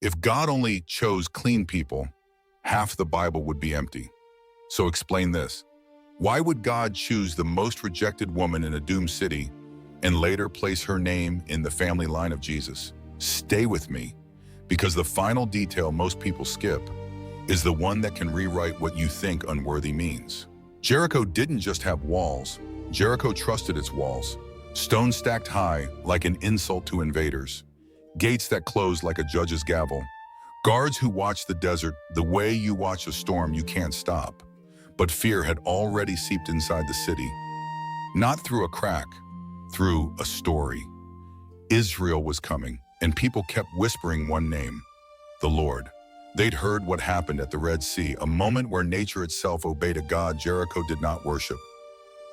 If God only chose clean people, half the Bible would be empty. So explain this. Why would God choose the most rejected woman in a doomed city and later place her name in the family line of Jesus? Stay with me, because the final detail most people skip is the one that can rewrite what you think unworthy means. Jericho didn't just have walls. Jericho trusted its walls. Stones stacked high like an insult to invaders. Gates that closed like a judge's gavel. Guards who watched the desert the way you watch a storm you can't stop. But fear had already seeped inside the city. Not through a crack, through a story. Israel was coming, and people kept whispering one name, the Lord. They'd heard what happened at the Red Sea, a moment where nature itself obeyed a God Jericho did not worship.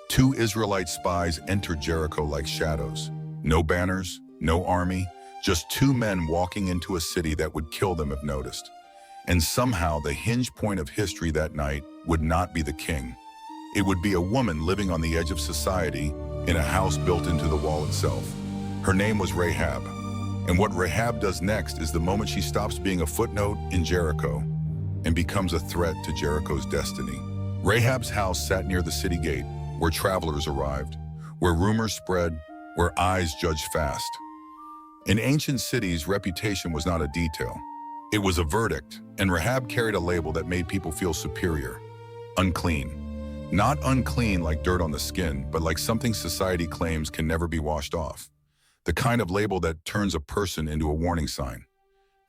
2 Israelite spies entered Jericho like shadows. No banners, no army, just 2 men walking into a city that would kill them if noticed. And somehow the hinge point of history that night would not be the king. It would be a woman living on the edge of society in a house built into the wall itself. Her name was Rahab. And what Rahab does next is the moment she stops being a footnote in Jericho and becomes a threat to Jericho's destiny. Rahab's house sat near the city gate, where travelers arrived, where rumors spread, where eyes judged fast. In ancient cities, reputation was not a detail. It was a verdict, and Rahab carried a label that made people feel superior. Unclean. Not unclean like dirt on the skin, but like something society claims can never be washed off. The kind of label that turns a person into a warning sign.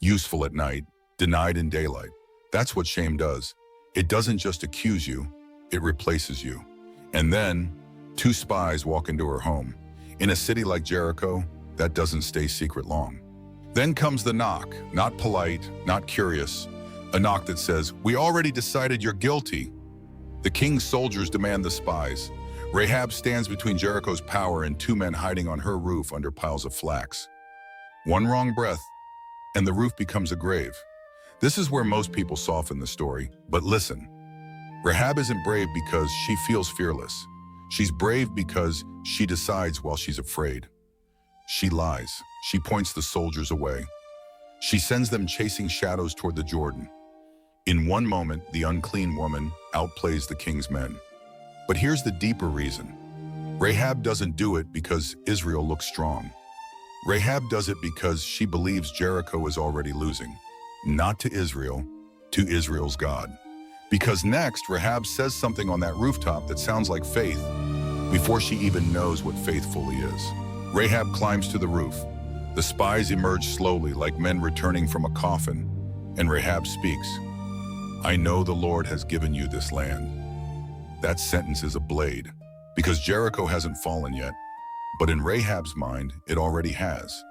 Useful at night, denied in daylight. That's what shame does. It doesn't just accuse you, it replaces you. And then, 2 spies walk into her home. In a city like Jericho, that doesn't stay secret long. Then comes the knock, not polite, not curious. A knock that says, "We already decided you're guilty." The king's soldiers demand the spies. Rahab stands between Jericho's power and 2 men hiding on her roof under piles of flax. One wrong breath, and the roof becomes a grave. This is where most people soften the story. But listen, Rahab isn't brave because she feels fearless. She's brave because she decides while she's afraid. She lies. She points the soldiers away. She sends them chasing shadows toward the Jordan. In one moment, the unclean woman outplays the king's men. But here's the deeper reason. Rahab doesn't do it because Israel looks strong. Rahab does it because she believes Jericho is already losing. Not to Israel, to Israel's God. Because next, Rahab says something on that rooftop that sounds like faith before she even knows what faith fully is. Rahab climbs to the roof. The spies emerge slowly like men returning from a coffin, and Rahab speaks. "I know the Lord has given you this land." That sentence is a blade, because Jericho hasn't fallen yet. But in Rahab's mind, it already has.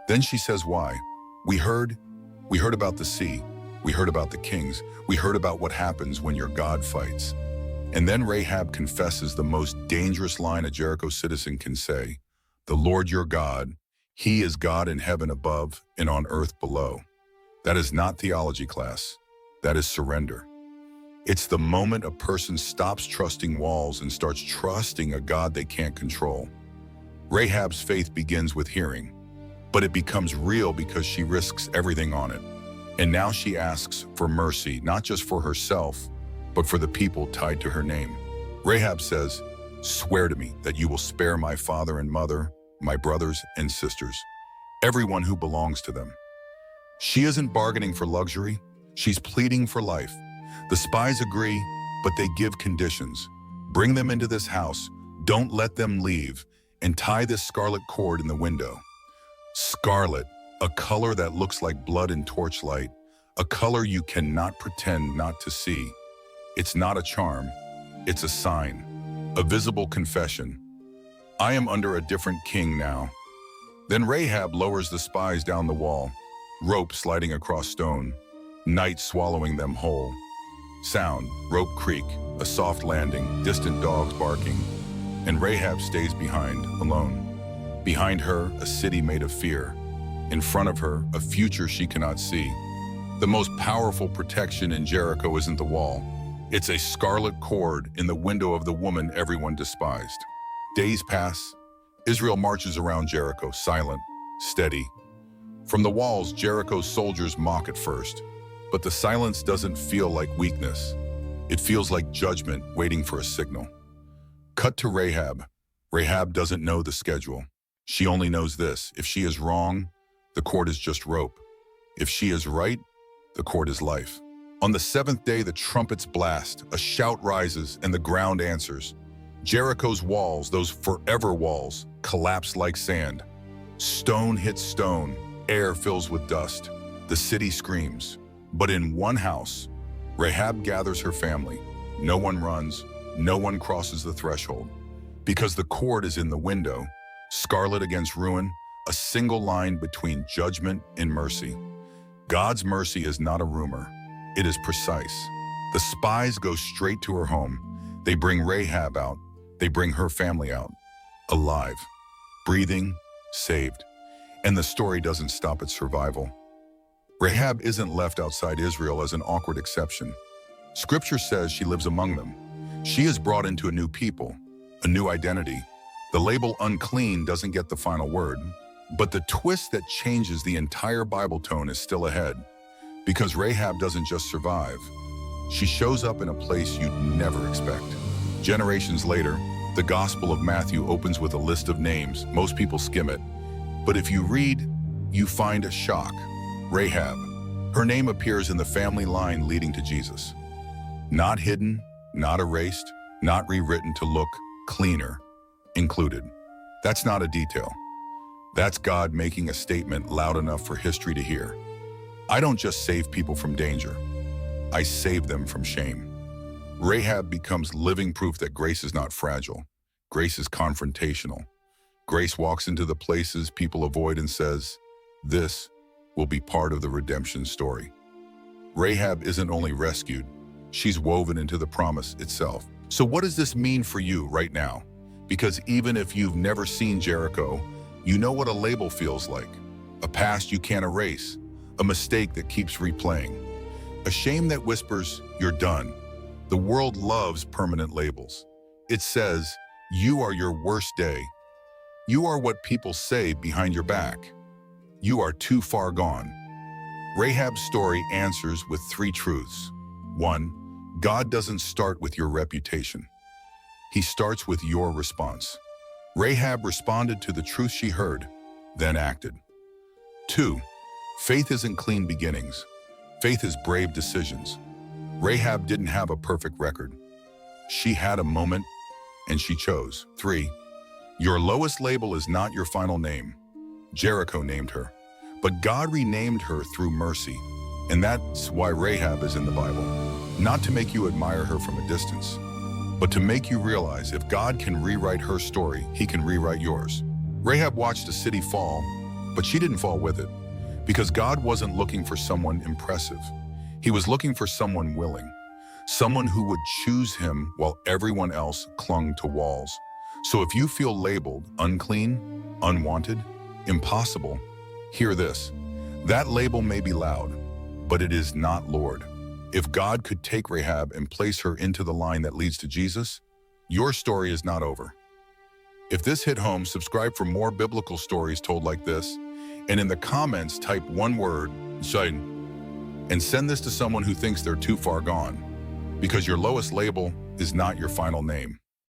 Then she says why. We heard about the sea. We heard about the kings. We heard about what happens when your God fights. And then Rahab confesses the most dangerous line a Jericho citizen can say. "The Lord your God, He is God in heaven above and on earth below." That is not theology class. That is surrender. It's the moment a person stops trusting walls and starts trusting a God they can't control. Rahab's faith begins with hearing, but it becomes real because she risks everything on it. And now she asks for mercy, not just for herself, but for the people tied to her name. Rahab says, "Swear to me that you will spare my father and mother, my brothers and sisters, everyone who belongs to them." She isn't bargaining for luxury, she's pleading for life. The spies agree, but they give conditions. Bring them into this house, don't let them leave, and tie this scarlet cord in the window. Scarlet, a color that looks like blood in torchlight, a color you cannot pretend not to see. It's not a charm, it's a sign, a visible confession. I am under a different king now. Then Rahab lowers the spies down the wall, rope sliding across stone, night swallowing them whole. Sound, rope creak, a soft landing, distant dogs barking, and Rahab stays behind, alone. Behind her, a city made of fear. In front of her, a future she cannot see. The most powerful protection in Jericho isn't the wall. It's a scarlet cord in the window of the woman everyone despised. Days pass. Israel marches around Jericho, silent, steady. From the walls, Jericho's soldiers mock at first, but the silence doesn't feel like weakness. It feels like judgment waiting for a signal. Cut to Rahab. Rahab doesn't know the schedule. She only knows this: if she is wrong, the cord is just rope. If she is right, the cord is life. On the seventh day, the trumpets blast, a shout rises, and the ground answers. Jericho's walls, those forever walls, collapse like sand. Stone hits stone, air fills with dust. The city screams. But in one house, Rahab gathers her family. No one runs, no one crosses the threshold. Because the cord is in the window, scarlet against ruin, a single line between judgment and mercy. God's mercy is not a rumor. It is precise. The spies go straight to her home. They bring Rahab out. They bring her family out. Alive, breathing, saved. And the story doesn't stop at survival. Rahab isn't left outside Israel as an awkward exception. Scripture says she lives among them. She is brought into a new people, a new identity. The label unclean doesn't get the final word, but the twist that changes the entire Bible tone is still ahead. Because Rahab doesn't just survive, she shows up in a place you'd never expect. Generations later, the Gospel of Matthew opens with a list of names. Most people skim it. But if you read, you find a shock. Rahab. Her name appears in the family line leading to Jesus. Not hidden, not erased, not rewritten to look cleaner, included. That's not a detail. That's God making a statement loud enough for history to hear. I don't just save people from danger. I save them from shame. Rahab becomes living proof that grace is not fragile. Grace is confrontational. Grace walks into the places people avoid and says, "This will be part of the redemption story." Rahab isn't only rescued, she's woven into the promise itself. So what does this mean for you right now? Because even if you've never seen Jericho, you know what a label feels like. A past you can't erase, a mistake that keeps replaying, a shame that whispers, "You're done." The world loves permanent labels. It says, "You are your worst day." You are what people say behind your back. You are too far gone. Rahab's story answers with three truths. 1, God doesn't start with your reputation. He starts with your response. Rahab responded to the truth she heard, then acted. 2, faith isn't clean beginnings. Faith is brave decisions. Rahab didn't have a perfect record. She had a moment, and she chose. 3, your lowest label is not your final name. Jericho named her, but God renamed her through mercy. And that's why Rahab is in the Bible. Not to make you admire her from a distance, but to make you realize if God can rewrite her story, he can rewrite yours. Rahab watched a city fall, but she didn't fall with it, because God wasn't looking for someone impressive. He was looking for someone willing, someone who would choose him while everyone else clung to walls. So if you feel labeled unclean, unwanted, impossible, hear this. That label may be loud, but it is not Lord. If God could take Rahab and place her into the line that leads to Jesus, your story is not over. If this hit home, subscribe for more biblical stories told like this, and in the comments, type one word, Shine, and send this to someone who thinks they're too far gone, because your lowest label is not your final name.